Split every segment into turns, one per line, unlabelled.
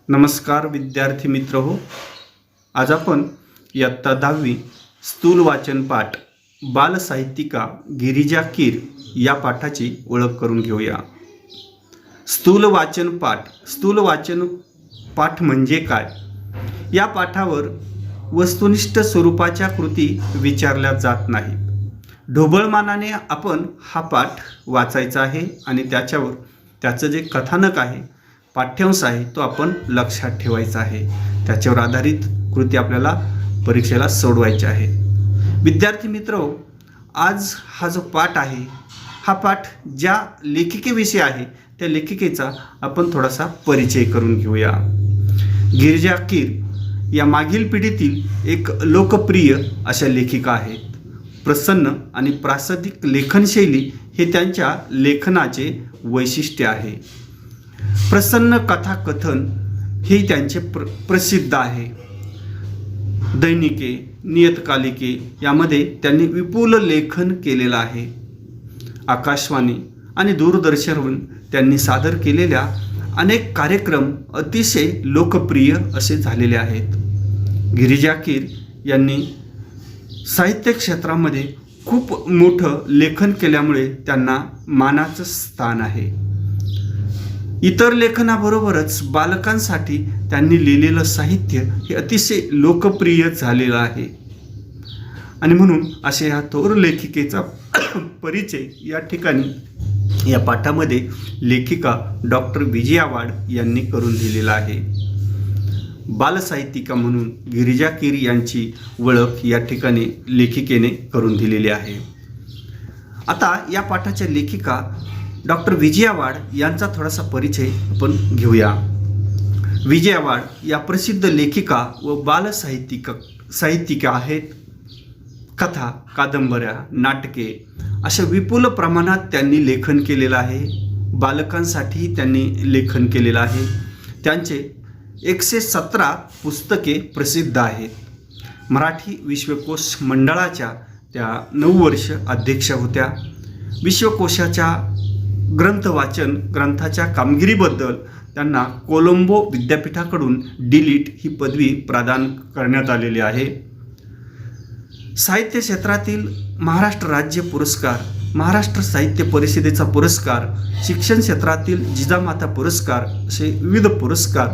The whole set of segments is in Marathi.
नमस्कार विद्यार्थी मित्र हो. आज आपण इयत्ता 10वी स्थूल वाचन पाठ बालसाहित्यिका गिरिजा कीर या पाठाची ओळख करून घेऊया. स्थूल वाचन पाठ म्हणजे काय? या पाठावर वस्तुनिष्ठ स्वरूपाच्या कृती विचारल्या जात नाहीत. ढोबळमानाने आपण हा पाठ वाचायचा आहे आणि त्याचं जे कथानक आहे, पाठ्यांश आहे, तो आपण लक्षात ठेवायचा आहे. त्याच्यावर आधारित कृती आपल्याला परीक्षेला सोडवायची आहे. विद्यार्थी मित्र, आज हा जो पाठ आहे, हा पाठ ज्या लेखिकेविषयी आहे त्या लेखिकेचा आपण थोडासा परिचय करून घेऊया. गिरिजा कीर या मागील पिढीतील एक लोकप्रिय अशा लेखिका आहेत. प्रसन्न आणि प्रासादिक लेखनशैली हे त्यांच्या लेखनाचे वैशिष्ट्य आहे. प्रसन्न कथाकथन हे त्यांचे प्रसिद्ध आहे. दैनिके, नियतकालिके यामध्ये त्यांनी विपुल लेखन केलेलं आहे. आकाशवाणी आणि दूरदर्शनवर त्यांनी सादर केलेल्या अनेक कार्यक्रम अतिशय लोकप्रिय असे झालेले आहेत. गिरिजा कीर यांनी साहित्य क्षेत्रामध्ये खूप मोठं लेखन केल्यामुळे त्यांना मानाचं स्थान आहे. इतर लेखनाबरोबरच बालकांसाठी त्यांनी लिहिलेलं साहित्य हे अतिशय लोकप्रिय झालेलं आहे आणि म्हणून असे ह्या थोर लेखिकेचा परिचय या ठिकाणी या पाठामध्ये लेखिका डॉक्टर विजया वाड यांनी करून दिलेला आहे. बालसाहित्यिका म्हणून गिरिजा कीर यांची ओळख या ठिकाणी लेखिकेने करून दिलेली आहे. आता या पाठाच्या लेखिका डॉक्टर विजया वाड यांचा थोडासा परिचय आपण घेऊया. विजया वाड या प्रसिद्ध लेखिका व साहित्यिका आहेत. कथा, कादंबऱ्या, नाटके अशा विपुल प्रमाणात त्यांनी लेखन केलेलं आहे. बालकांसाठी त्यांनी लेखन केलेलं आहे. त्यांचे 117 पुस्तके प्रसिद्ध आहेत. मराठी विश्वकोश मंडळाच्या त्या 9 वर्ष अध्यक्षा होत्या. विश्वकोशाच्या ग्रंथाच्या कामगिरीबद्दल त्यांना कोलंबो विद्यापीठाकडून D.Litt ही पदवी प्रदान करण्यात आलेली आहे. साहित्य क्षेत्रातील महाराष्ट्र राज्य पुरस्कार, महाराष्ट्र साहित्य परिषदेचा पुरस्कार, शिक्षण क्षेत्रातील जिजामाता पुरस्कार असे विविध पुरस्कार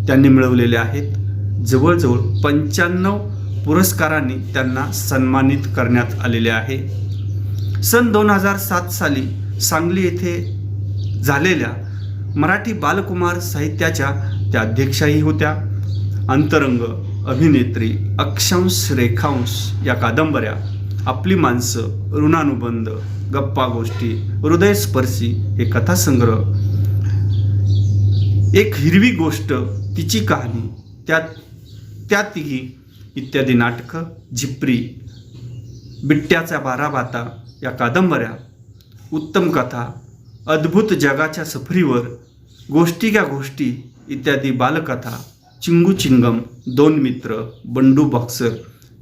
त्यांनी मिळवलेले आहेत. जवळजवळ 95 पुरस्कारांनी त्यांना सन्मानित करण्यात आलेले आहे. सन 2007 साली सांगली येथे झालेल्या मराठी बालकुमार साहित्याच्या त्या अध्यक्षाही होत्या. अंतरंग, अभिनेत्री, अक्षांश, रेखांश या कादंबऱ्या, आपली माणसं, ऋणानुबंध, गप्पा गोष्टी, हृदयस्पर्शी हे कथासंग्रह, एक हिरवी गोष्ट, तिची कहाणी, त्या तिघी इत्यादी नाटकं, झिपरी, बिट्ट्याच्या 12 बाता या कादंबऱ्या, उत्तम कथा, अद्भुत जगाच्या सफरीवर, गोष्टी क्या गोष्टी इत्यादी बालकथा, चिंगू चिंगम, 2 मित्र, बंडू बॉक्सर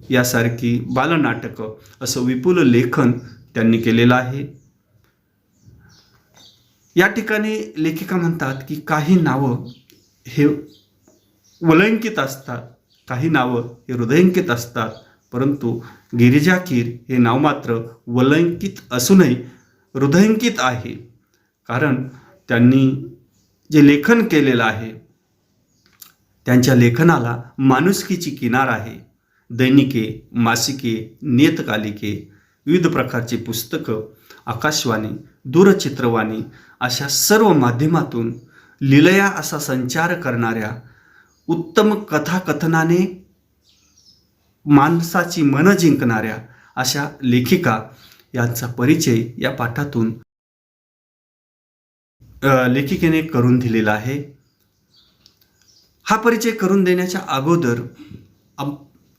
यासारखी बालनाटकं असं विपुल लेखन त्यांनी केलेलं आहे. या ठिकाणी लेखिका म्हणतात की काही नावं हे वलंकित असतात, काही नावं हे हृदयंकित असतात, परंतु गिरिजा कीर हे नाव मात्र वलंकित असूनही हृदयंकित आहे. कारण त्यांनी जे लेखन केलेलं आहे त्यांच्या लेखनाला माणुसकीची किनार आहे. दैनिके, मासिके, नियतकालिके, विविध प्रकारची पुस्तकं, आकाशवाणी, दूरचित्रवाणी अशा सर्व माध्यमातून लीलया असा संचार करणाऱ्या, उत्तम कथाकथनाने माणसाची मनं जिंकणाऱ्या अशा लेखिका यांचा परिचय या पाठातून लेखिकेने करून दिलेला आहे. हा परिचय करून देण्याच्या अगोदर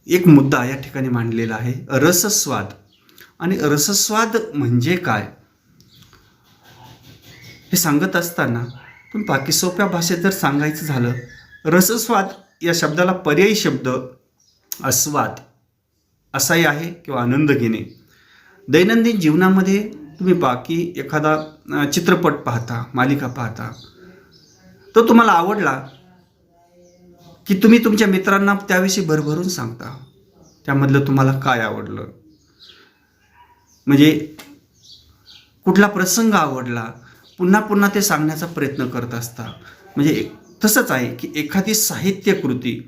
एक मुद्दा या ठिकाणी मांडलेला आहे, रसस्वाद. आणि रसस्वाद म्हणजे काय हे सांगत असताना पण बाकी सोप्या भाषेत जर सांगायचं झालं, रसस्वाद या शब्दाला पर्यायी शब्द आस्वाद असाही आहे किंवा आनंद घेणे. दैनंदिन जीवनामध्ये तुम्ही बाकी एखादा चित्रपट पाहता, मालिका पाहता, तो तुम्हाला आवडला की तुम्ही तुमच्या मित्रांना त्याविषयी भरभरून सांगता त्यामधलं तुम्हाला काय आवडलं, म्हणजे कुठला प्रसंग आवडला, पुन्हा पुन्हा ते सांगण्याचा प्रयत्न करत असता. म्हणजे तसंच आहे की एखादी साहित्यकृती,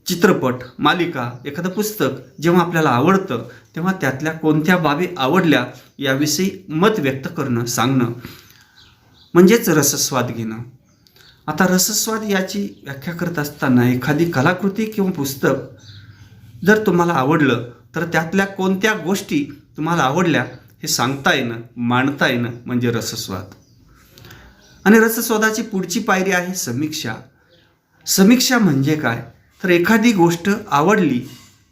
चित्रपट, मालिका, एखादं पुस्तक जेव्हा आपल्याला आवडतं तेव्हा त्यातल्या कोणत्या बाबी आवडल्या याविषयी मत व्यक्त करणं, सांगणं म्हणजेच रसस्वाद घेणं. आता रसस्वाद याची व्याख्या करत असताना एखादी कलाकृती किंवा पुस्तक जर तुम्हाला आवडलं तर त्यातल्या कोणत्या गोष्टी तुम्हाला आवडल्या हे सांगता येणं, मांडता येणं म्हणजे रसस्वाद. आणि रसस्वादाची पुढची पायरी आहे समीक्षा. समीक्षा म्हणजे काय तर एखादी गोष्ट आवडली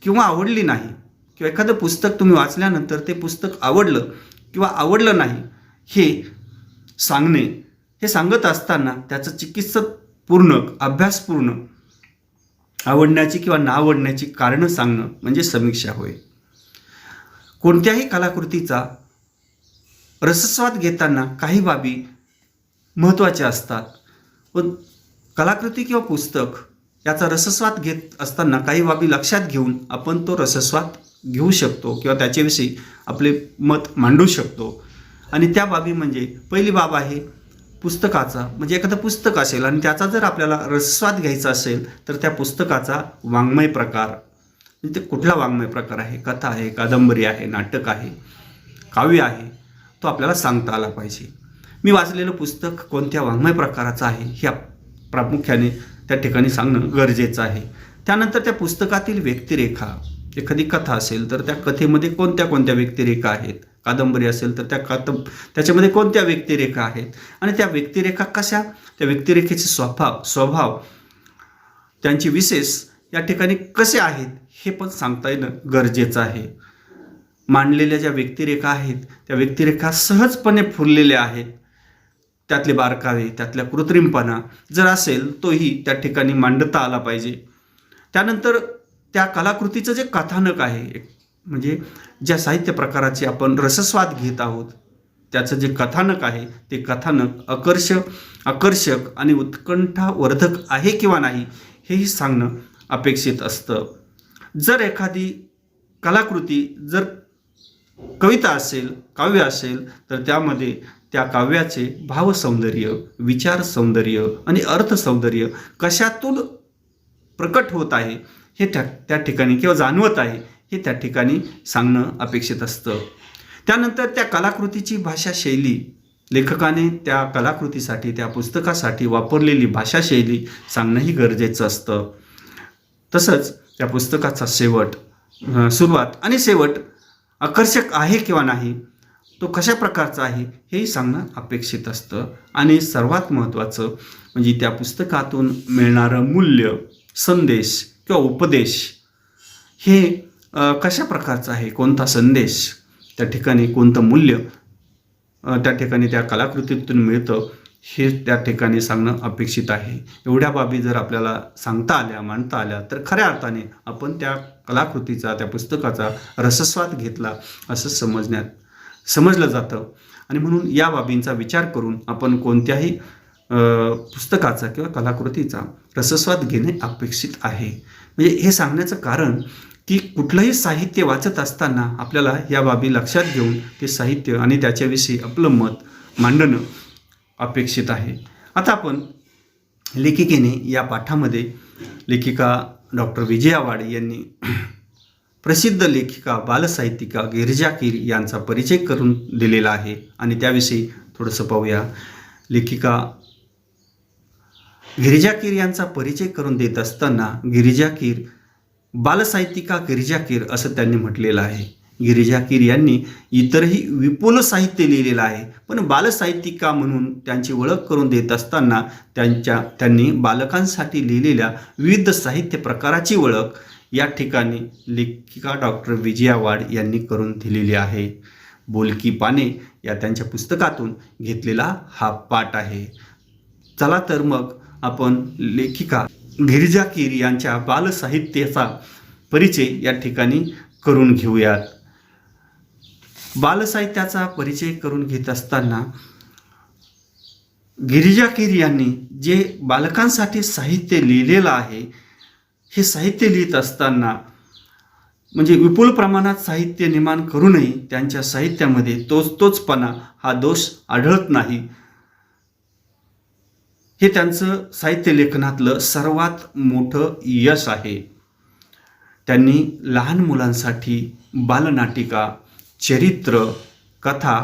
किंवा आवडली नाही, किंवा एखादं पुस्तक तुम्ही वाचल्यानंतर ते पुस्तक आवडलं किंवा आवडलं नाही हे सांगणे. हे सांगत असताना त्याचं चिकित्सापूर्ण, अभ्यासपूर्ण आवडण्याची किंवा ना आवडण्याची कारणं सांगणं म्हणजे समीक्षा होय. कोणत्याही कलाकृतीचा रसस्वाद घेताना काही बाबी महत्त्वाच्या असतात व कलाकृती किंवा पुस्तक याचा रसस्वाद घेत असताना काही बाबी लक्षात घेऊन आपण तो रसस्वाद घेऊ शकतो किंवा त्याच्याविषयी आपले मत मांडू शकतो. आणि त्या बाबी म्हणजे पहिली बाब आहे पुस्तकाचा, म्हणजे एखादं पुस्तक असेल आणि त्याचा जर आपल्याला रसस्वाद घ्यायचा असेल तर त्या पुस्तकाचा वाङ्मय प्रकार, म्हणजे ते कुठला वाङ्मय प्रकार आहे, कथा आहे, कादंबरी आहे, नाटक आहे, काव्य आहे, तो आपल्याला सांगता आला पाहिजे. मी वाचलेलं पुस्तक कोणत्या वाङ्मय प्रकाराचं आहे हे प्रामुख्याने त्या ठिकाणी सांगणं गरजेचं आहे. त्यानंतर त्या पुस्तकातील व्यक्तिरेखा, एखादी कथा असेल तर त्या कथेमध्ये कोणत्या कोणत्या व्यक्तिरेखा आहेत, कादंबरी असेल तर त्याच्यामध्ये कोणत्या व्यक्तिरेखा आहेत आणि त्या व्यक्तिरेखा कशा, त्या व्यक्तिरेखेचे स्वभाव त्यांची विशेष या ठिकाणी कसे आहेत हे पण सांगता येणं गरजेचं आहे. मांडलेल्या ज्या व्यक्तिरेखा आहेत त्या व्यक्तिरेखा सहजपणे फुललेल्या आहेत, त्यातले बारकावे, त्यातल्या कृत्रिमपणा जर असेल तोही त्या ठिकाणी मांडता आला पाहिजे. त्यानंतर त्या कलाकृतीचं जे कथानक आहे, म्हणजे ज्या साहित्य प्रकाराचे आपण रसस्वाद घेत आहोत त्याचं जे कथानक आहे ते कथानक आकर्षक आणि उत्कंठावर्धक आहे किंवा नाही हेही सांगणं अपेक्षित असतं. जर एखादी कलाकृती, जर कविता असेल, काव्य असेल तर त्यामध्ये त्या काव्याचे भावसौंदर्य, विचार सौंदर्य आणि अर्थसौंदर्य कशातून प्रकट होत आहे हे त्या ठिकाणी किंवा जाणवत आहे हे त्या ठिकाणी सांगणं अपेक्षित असतं. त्यानंतर त्या कलाकृतीची भाषाशैली, लेखकाने त्या कलाकृतीसाठी, त्या पुस्तकासाठी वापरलेली भाषाशैली सांगणंही गरजेचं असतं. तसंच त्या पुस्तकाचा सुरुवात आणि शेवट आकर्षक आहे किंवा नाही, तो कशा प्रकारचा आहे हेही सांगणं अपेक्षित असतं. आणि सर्वात महत्त्वाचं म्हणजे त्या पुस्तकातून मिळणारं मूल्य, संदेश किंवा उपदेश हे कशा प्रकारचं आहे, कोणता संदेश त्या ठिकाणी, कोणतं मूल्य त्या ठिकाणी त्या कलाकृतीतून मिळतं हे त्या ठिकाणी सांगणं अपेक्षित आहे. एवढ्या बाबी जर आपल्याला सांगता आल्या, मांडता आल्या तर खऱ्या अर्थाने आपण त्या कलाकृतीचा, त्या पुस्तकाचा रसस्वाद घेतला असं समजलं जातं. आणि म्हणून या बाबींचा विचार करून आपण कोणत्याही पुस्तकाचा किंवा कलाकृतीचा रसस्वाद घेणे अपेक्षित आहे. म्हणजे हे सांगण्याचं कारण की कुठलंही साहित्य वाचत असताना आपल्याला या बाबी लक्षात घेऊन ते साहित्य आणि त्याच्याविषयी आपलं मत मांडणं अपेक्षित आहे. आता आपण लेखिकेने या पाठामध्ये लेखिका डॉक्टर विजया वाड यांनी प्रसिद्ध लेखिका, बालसाहित्यिका गिरिजा कीर यांचा परिचय करून दिलेला आहे आणि त्याविषयी थोडंसं पाहूया. लेखिका गिरिजा कीर यांचा परिचय करून देत असताना गिरिजा कीर, बालसाहित्यिका गिरिजा कीर असं त्यांनी म्हटलेलं आहे. गिरिजा कीर यांनी इतरही विपुल साहित्य लिहिलेलं आहे, पण बालसाहित्यिका म्हणून त्यांची ओळख करून देत असताना त्यांनी बालकांसाठी लिहिलेल्या विविध साहित्य प्रकाराची ओळख या ठिकाणी लेखिका डॉक्टर विजया वाड यांनी करून दिलेली आहे. बोलकी पाने या त्यांच्या पुस्तकातून घेतलेला हा पाठ आहे. चला तर मग आपण लेखिका गिरिजा कीर यांच्या बालसाहित्याचा परिचय या ठिकाणी करून घेऊयात. बालसाहित्याचा परिचय करून घेत असताना गिरिजा कीर यांनी जे बालकांसाठी साहित्य लिहिलेलं आहे, हे साहित्य लिहित असताना म्हणजे विपुल प्रमाणात साहित्य निर्माण करूनही त्यांच्या साहित्यामध्ये तोचपणा हा दोष आढळत नाही. हे त्यांचं साहित्य लेखनातलं सर्वात मोठं यश आहे. त्यांनी लहान मुलांसाठी बालनाटिका, चरित्र, कथा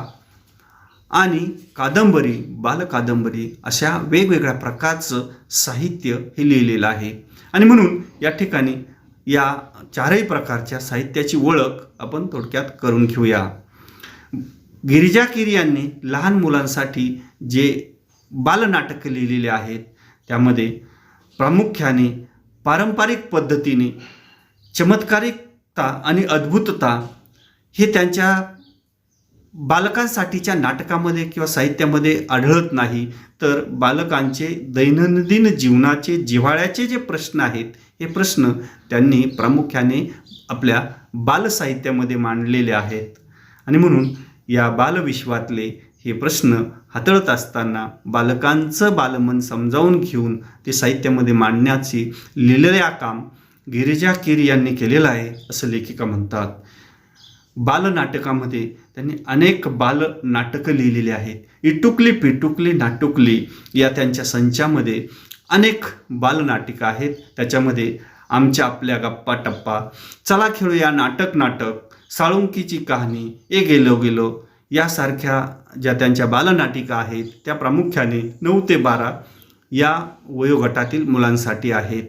आणि कादंबरी, बालकादंबरी अशा वेगवेगळ्या प्रकारचं साहित्य हे लिहिलेलं आहे. आणि म्हणून या ठिकाणी या चारही प्रकारच्या साहित्याची ओळख आपण थोडक्यात करून घेऊया. गिरिजा कीर यांनी लहान मुलांसाठी जे बालनाटकं लिहिलेले आहेत, त्यामध्ये प्रामुख्याने पारंपरिक पद्धतीने चमत्कारिकता आणि अद्भुतता हे त्यांच्या बालकांसाठीच्या नाटकामध्ये किंवा साहित्यामध्ये आढळत नाही. तर बालकांचे दैनंदिन जीवनाचे जिव्हाळ्याचे जे प्रश्न आहेत, हे प्रश्न त्यांनी प्रामुख्याने आपल्या बालसाहित्यामध्ये मांडलेले आहेत. आणि म्हणून या बालविश्वातले हे प्रश्न हाताळत असताना बालकांचं बालमन समजावून घेऊन ते साहित्यामध्ये मांडण्याचे लिहिलेले काम गिरिजा कीर यांनी केलेलं आहे असं लेखिका म्हणतात. बालनाटकामध्ये त्यांनी अनेक बालनाटकं लिहिलेली आहेत. इटुकली पिटुकली नाटुकली या त्यांच्या संचामध्ये अनेक बालनाटिका आहेत. त्याच्यामध्ये आमच्या आपल्या गप्पा टप्पा, चला खेळूया नाटक, साळुंकीची कहाणी, ए गेलो गेलो यासारख्या ज्या त्यांच्या बालनाटिका आहेत, त्या प्रामुख्याने 9 ते 12 या वयोगटातील मुलांसाठी आहेत.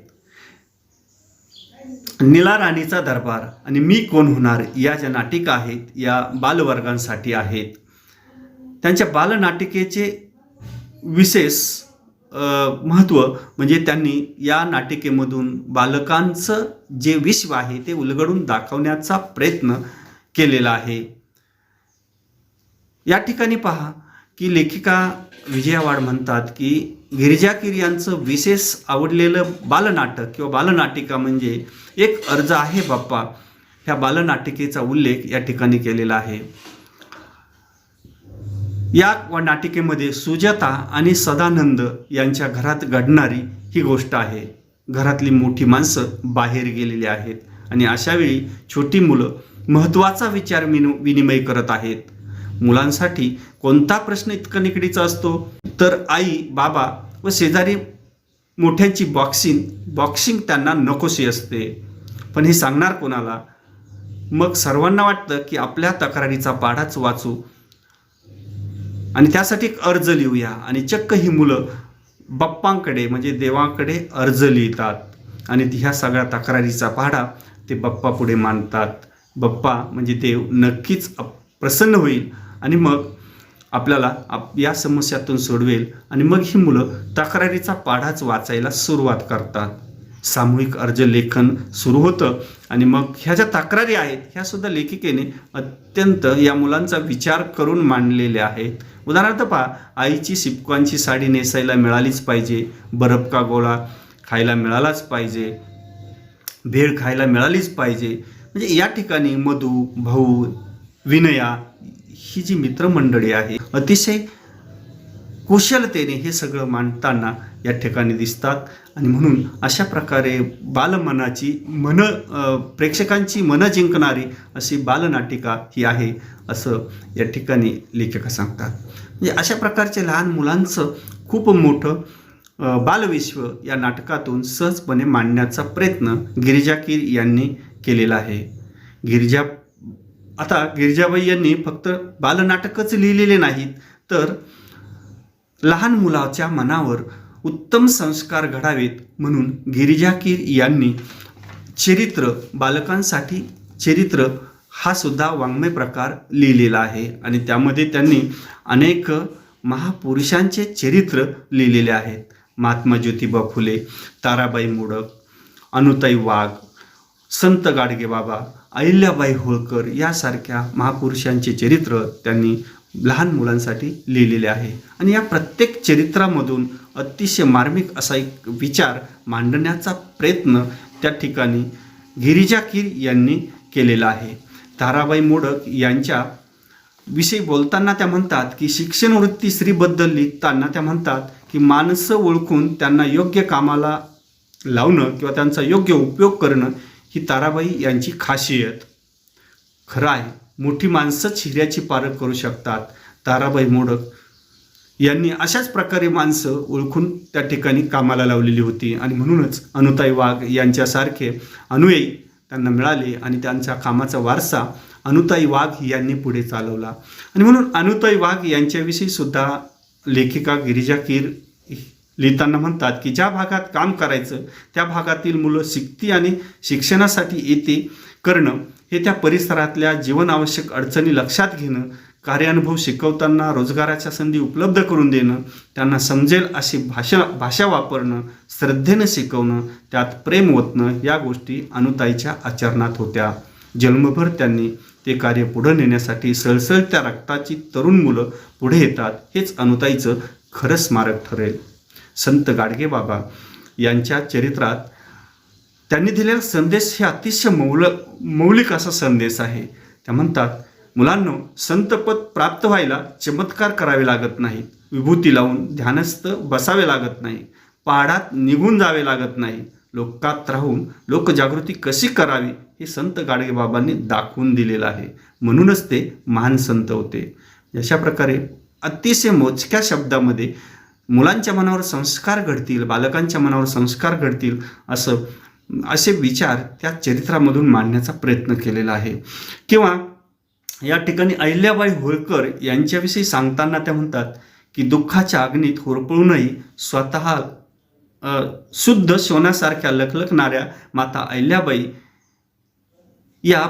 नीला राणीचा दरबार आणि मी कोण होणार या ज्या नाटिका आहेत, या बालवर्गांसाठी आहेत. त्यांच्या बालनाटिकेचे विशेष महत्त्व म्हणजे त्यांनी या नाटिकेमधून बालकांचं जे विश्व आहे ते उलगडून दाखवण्याचा प्रयत्न केलेला आहे. या ठिकाणी पहा की लेखिका विजया वाड म्हणतात की गिरिजा कीर यांचं विशेष आवडलेलं बालनाटक किंवा बालनाटिका म्हणजे एक अर्ज आहे बाप्पा, ह्या बालनाटिकेचा उल्लेख या ठिकाणी केलेला आहे. या नाटिकेमध्ये सुजाता आणि सदानंद यांच्या घरात घडणारी ही गोष्ट आहे. घरातली मोठी माणसं बाहेर गेलेली आहेत आणि अशावेळी छोटी मुलं महत्त्वाचा विचार विनिमय करत आहेत. मुलांसाठी कोणता प्रश्न इतका निकडीचा असतो तर आई, बाबा व शेजारी मोठ्यांची बॉक्सिंग त्यांना नकोशी असते. पण हे सांगणार कोणाला? मग सर्वांना वाटतं की आपल्या तक्रारीचा पाढाच वाचू आणि त्यासाठी एक अर्ज लिहूया. आणि चक्क ही मुलं बाप्पांकडे म्हणजे देवाकडे अर्ज लिहितात आणि ह्या सगळ्या तक्रारीचा पाढा ते बाप्पा पुढे मांडतात. बाप्पा म्हणजे देव नक्कीच प्रसन्न होईल आणि मग आपल्याला या समस्यातून सोडवेल. आणि मग ही मुलं तक्रारीचा पाढाच वाचायला सुरुवात करतात. सामूहिक अर्ज लेखन सुरू होतं आणि मग ह्या ज्या तक्रारी आहेत ह्या सुद्धा लेखिकेने अत्यंत या मुलांचा विचार करून मांडलेल्या आहेत. उदाहरणार्थ पहा, आईची शिपकांची साडी नेसायला मिळालीच पाहिजे, बर्फ का गोळा खायला मिळालाच पाहिजे, भेळ खायला मिळालीच पाहिजे. म्हणजे या ठिकाणी मधू, भाऊ, विनया ही जी मित्रमंडळी आहे अतिशय कुशलतेने हे सगळं मांडताना या ठिकाणी दिसतात. आणि म्हणून अशा प्रकारे बालमनाची प्रेक्षकांची मनं जिंकणारी अशी बालनाटिका ही आहे असं या ठिकाणी लेखिका सांगतात. म्हणजे अशा प्रकारचे लहान मुलांचं खूप मोठं बालविश्व या नाटकातून सहजपणे मांडण्याचा प्रयत्न गिरिजा कीर यांनी केलेला आहे. गिरिजाबाई यांनी फक्त बालनाटकच लिहिलेले नाहीत तर लहान मुलाच्या मनावर उत्तम संस्कार घडावेत म्हणून गिरिजा कीर यांनी बालकांसाठी चरित्र हा सुद्धा वाङ्मय प्रकार लिहिलेला आहे. आणि त्यामध्ये त्यांनी अनेक महापुरुषांचे चरित्र लिहिलेले आहेत. महात्मा ज्योतिबा फुले, ताराबाई मोडक, अनुताई वाघ, संत गाडगेबाबा, अहिल्याबाई होळकर यासारख्या महापुरुषांचे चरित्र त्यांनी लहान मुलांसाठी लिहिलेले आहे. आणि या प्रत्येक चरित्रामधून अतिशय मार्मिक असा एक विचार मांडण्याचा प्रयत्न त्या ठिकाणी गिरिजा कीर यांनी केलेला आहे. ताराबाई मोडक यांच्या विषयी बोलताना त्या म्हणतात की शिक्षणवृत्ती स्त्रीबद्दल लिहिताना त्या म्हणतात की माणसं ओळखून त्यांना योग्य कामाला लावणं किंवा त्यांचा योग्य उपयोग करणं ही ताराबाई यांची खासियत. खरं आहे, मोठी माणसंच हिऱ्याची पारख करू शकतात. ताराबाई मोडक यांनी अशाच प्रकारे माणसं ओळखून त्या ठिकाणी कामाला लावलेली होती आणि म्हणूनच अनुताई वाघ यांच्यासारखे अनुयायी त्यांना मिळाले आणि त्यांच्या कामाचा वारसा अनुताई वाघ यांनी पुढे चालवला. आणि म्हणून अनुताई वाघ यांच्याविषयी सुद्धा लेखिका गिरिजा कीर लिहिताना म्हणतात की ज्या भागात काम करायचं त्या भागातील मुलं शिकती आणि शिक्षणासाठी येते करणं हे त्या परिसरातल्या जीवनावश्यक अडचणी लक्षात घेणं, कार्यानुभव शिकवताना रोजगाराच्या संधी उपलब्ध करून देणं, त्यांना समजेल अशी भाषा वापरणं, श्रद्धेनं शिकवणं, त्यात प्रेम ओतणं या गोष्टी अनुताईच्या आचरणात होत्या. जन्मभर त्यांनी ते कार्य पुढे नेण्यासाठी सळसळत्या रक्ताची तरुण मुलं पुढे येतात हेच अनुताईचं खरं स्मारक ठरेल. संत गाडगेबाबा यांच्या चरित्रात त्यांनी दिलेला संदेश हे अतिशय मौलिक असा संदेश आहे. त्या म्हणतात, मुलांनो, संतपद प्राप्त व्हायला चमत्कार करावे लागत नाहीत, विभूती लावून ध्यानस्थ बसावे लागत नाही, पहाडात निघून जावे लागत नाही, लोकात राहून लोकजागृती कशी करावी हे संत गाडगेबाबांनी दाखवून दिलेलं आहे. म्हणूनच ते महान संत होते. अशा प्रकारे अतिशय मोजक्या शब्दामध्ये मुलांच्या मनावर संस्कार घडतील, बालकांच्या मनावर संस्कार घडतील असे विचार त्या चरित्रामधून मांडण्याचा प्रयत्न केलेला आहे. किंवा या ठिकाणी अहिल्याबाई होळकर यांच्याविषयी सांगताना त्या म्हणतात की दुःखाच्या अग्नीत होरपळूनही स्वतः शुद्ध सोन्यासारख्या लखलखणाऱ्या माता अहिल्याबाई या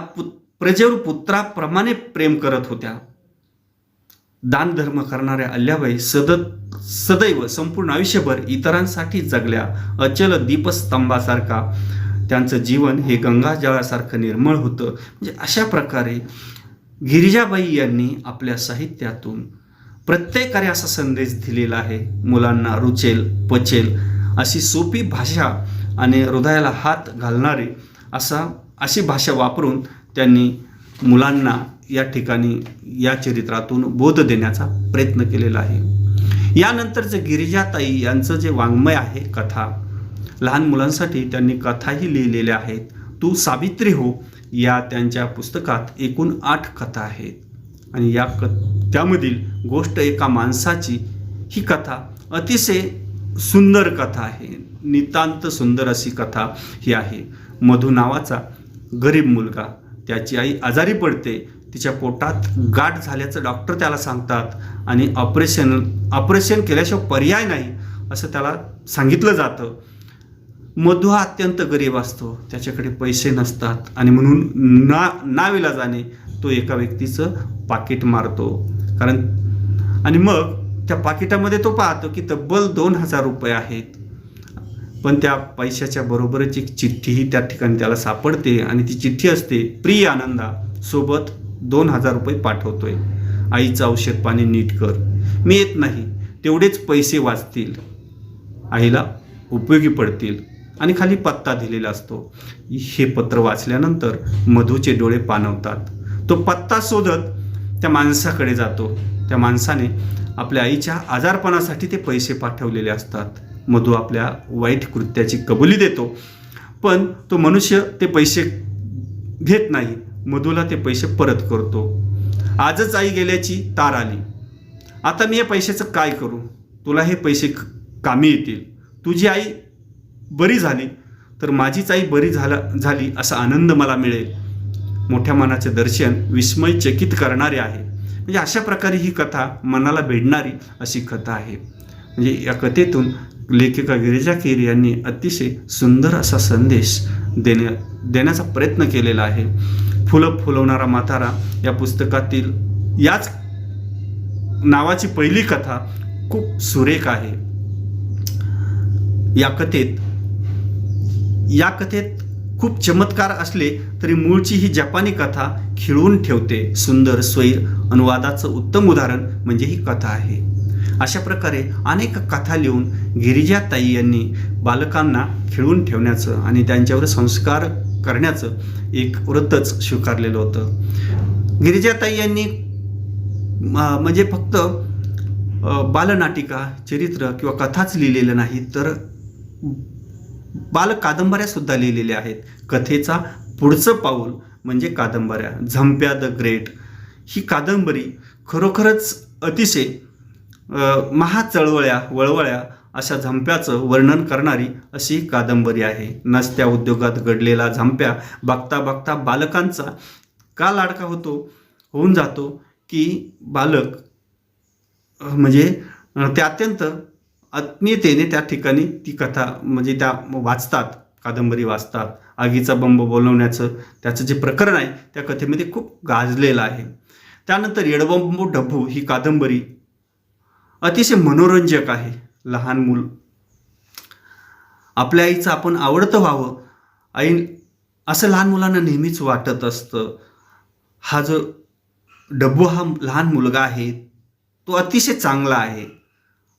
प्रजेवर पुत्राप्रमाणे प्रेम करत होत्या. दानधर्म करणाऱ्या अहिल्याबाई सदैव संपूर्ण आयुष्यभर इतरांसाठी जगल्या. अचल दीपस्तंभासारखा त्यांचं जीवन हे गंगाजळासारखं निर्मळ होतं. म्हणजे अशा प्रकारे गिरिजाबाई यांनी आपल्या साहित्यातून प्रत्येकाने असा संदेश दिलेला आहे. मुलांना रुचेल पचेल अशी सोपी भाषा आणि हृदयाला हात घालणारी अशी भाषा वापरून त्यांनी मुलांना या ठिकाणी या चरित्रातून बोध देण्याचा प्रयत्न केलेला आहे. यानंतरचं गिरिजाताई यांचं जे वाङ्मय आहे, कथा, लहान मुलांसाठी त्यांनी कथाही लिहिलेल्या आहेत. तू सावित्री हो या त्यांच्या पुस्तकात एकूण 8 कथा आहेत आणि त्यामधील गोष्ट एका माणसाची ही कथा अतिशय सुंदर कथा आहे. नितांत सुंदर अशी कथा ही आहे. मधू नावाचा गरीब मुलगा, त्याची आई आजारी पडते, तिच्या पोटात गाठ झाल्याचं डॉक्टर त्याला सांगतात आणि ऑपरेशन केल्याशिवाय पर्याय नाही असं त्याला सांगितलं जातं. मधू हा अत्यंत गरीब असतो, त्याच्याकडे पैसे नसतात आणि म्हणून नाविलाजाने तो एका व्यक्तीचं पाकिट मारतो. आणि मग त्या पाकिटामध्ये तो पाहतो की तब्बल 2000 रुपये आहेत. पण त्या पैशाच्या बरोबरच एक चिठ्ठीही त्या ठिकाणी त्याला सापडते आणि ती चिठ्ठी असते, प्रिय आनंदा, सोबत 2000 रुपये पाठवतोय, आईचं औषध पाणी नीट कर, मी येत नाही, तेवढेच पैसे वाचतील, आईला उपयोगी पडतील. आणि खाली पत्ता दिलेला असतो. हे पत्र वाचल्यानंतर मधूचे डोळे पाणवतात. तो पत्ता शोधत त्या माणसाकडे जातो. त्या माणसाने आपल्या आईच्या आजारपणासाठी ते पैसे पाठवलेले असतात. मधू आपल्या वाईट कृत्याची कबुली देतो, पण तो मनुष्य ते पैसे घेत नाही. मधूला ते पैसे परत करतो. आजच आई गेल्याची तार आली, आता मी या पैशाचं काय करू, तुला हे पैसे कामी येतील. तुझी आई बरी झाली तर माझीच आई बरी झाली असा आनंद मला मिळेल. मोठ्या मनाचे दर्शन विस्मयचकित करणारे आहे. म्हणजे अशा प्रकारे ही कथा मनाला भिडणारी अशी कथा आहे. म्हणजे या कथेतून लेखिका गिरिजा कीर यांनी अतिशय सुंदर असा संदेश देण्याचा प्रयत्न केलेला आहे. फुलं फुलवणारा म्हातारा या पुस्तकातील याच नावाची पहिली कथा खूप सुरेख आहे. या कथेत खूप चमत्कार असले तरी मूळची ही जपानी कथा खिळवून ठेवते. सुंदर स्वैर अनुवादाचं उत्तम उदाहरण म्हणजे ही कथा आहे. अशा प्रकारे अनेक कथा लिहून गिरिजाताई यांनी बालकांना खिळवून ठेवण्याचं आणि त्यांच्यावर संस्कार करण्याचं एक व्रतच स्वीकारलेलं होतं. गिरिजाताई यांनी म्हणजे फक्त बालनाटिका, चरित्र किंवा कथाच लिहिलेलं नाही, तर बालकादंबऱ्यासुद्धा लिहिलेल्या आहेत. कथेचा पुढचं पाऊल म्हणजे कादंबऱ्या. झंप्या द ग्रेट ही कादंबरी खरोखरच अतिशय महाचळवळ्या वळवळ्या अशा झंप्याचं वर्णन करणारी अशी कादंबरी आहे. नसत्या उद्योगात घडलेला झंप्या बघता बघता बालकांचा का लाडका होऊन जातो की बालक म्हणजे ते अत्यंत आत्मीयतेने त्या ठिकाणी ती कथा म्हणजे त्या वाचतात, कादंबरी वाचतात. आगीचा बंब बोलवण्याचं त्याचं जे प्रकरण आहे त्या कथेमध्ये खूप गाजलेलं आहे. त्यानंतर येडबंबू डब्बू ही कादंबरी अतिशय मनोरंजक आहे. लहान मूल आपल्या आईचं आपण आवडतं व्हावं आई असं लहान मुलांना नेहमीच वाटत असतं. हा जो डब्बू हा लहान मुलगा आहे तो अतिशय चांगला आहे,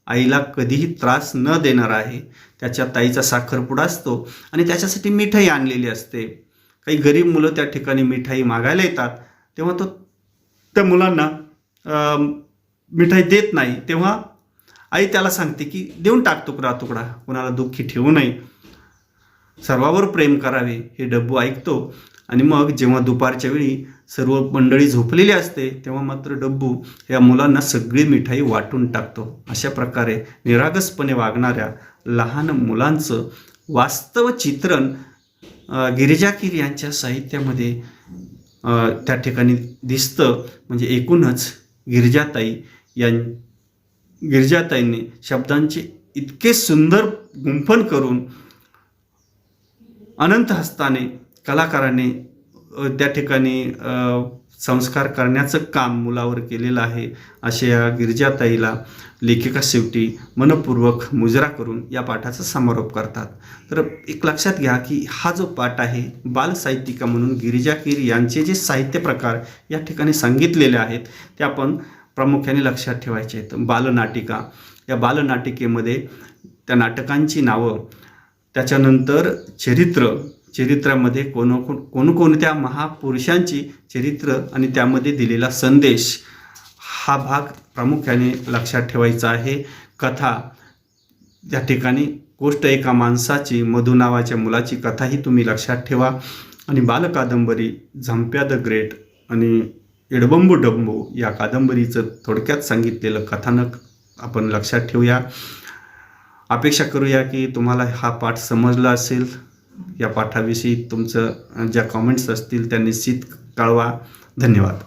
आईला कधीही त्रास न देणार आहे. त्याच्या ताईचा साखरपुडा असतो आणि त्याच्यासाठी मिठाई आणलेली असते. काही गरीब मुलं त्या ठिकाणी मिठाई मागायला येतात, तेव्हा तो त्या मुलांना मिठाई देत नाही. तेव्हा आई त्याला सांगते की देऊन टाक तुकडा तुकडा, कोणाला दुःखी ठेवू नये, सर्वावर प्रेम करावे. हे डब्बू ऐकतो आणि मग जेव्हा दुपारच्या वेळी सर्व मंडळी झोपलेली असते तेव्हा मात्र डब्बू या मुलांना सगळी मिठाई वाटून टाकतो. अशा प्रकारे निरागसपणे वागणाऱ्या लहान मुलांचं वास्तव चित्रण गिरिजा कीर यांच्या साहित्यामध्ये त्या ठिकाणी दिसतं. म्हणजे एकूणच गिरिजाताईंनी शब्दांचे इतके सुंदर गुंफन करून अनंत हस्ताने कलाकाराने त्या ठिकाणी संस्कार करण्याचं काम मुलावर केलेलं आहे. अशा या गिरिजाताईला लेखिका शेवटी मनपूर्वक मुजरा करून या पाठाचा समारोप करतात. तर एक लक्षात घ्या की हा जो पाठ आहे बालसाहित्यिका म्हणून गिरिजा कीर यांचे जे साहित्य प्रकार या ठिकाणी सांगितलेले आहेत ते आपण प्रामुख्याने लक्षात ठेवायचे आहेत. बालनाटिका, या बालनाटिकेमध्ये त्या नाटकांची नावं, त्याच्यानंतर चरित्रामध्ये कोणकोणत्या महापुरुषांची चरित्र आणि त्यामध्ये दिलेला संदेश हा भाग प्रामुख्याने लक्षात ठेवायचा आहे. कथा, त्या ठिकाणी गोष्ट एका माणसाची, मधू नावाच्या मुलाची कथा ही तुम्ही लक्षात ठेवा. आणि बालकादंबरी झंप्या द ग्रेट आणि येडबंबू डब्बू या कादंबरीचं थोडक्यात सांगितलेलं कथानक आपण लक्षात ठेवूया. अपेक्षा करूया की तुम्हाला हा पाठ समजला असेल. या पाठाविषयी तुमचं ज्या कमेंट्स असतील त्या निश्चित कळवा. धन्यवाद.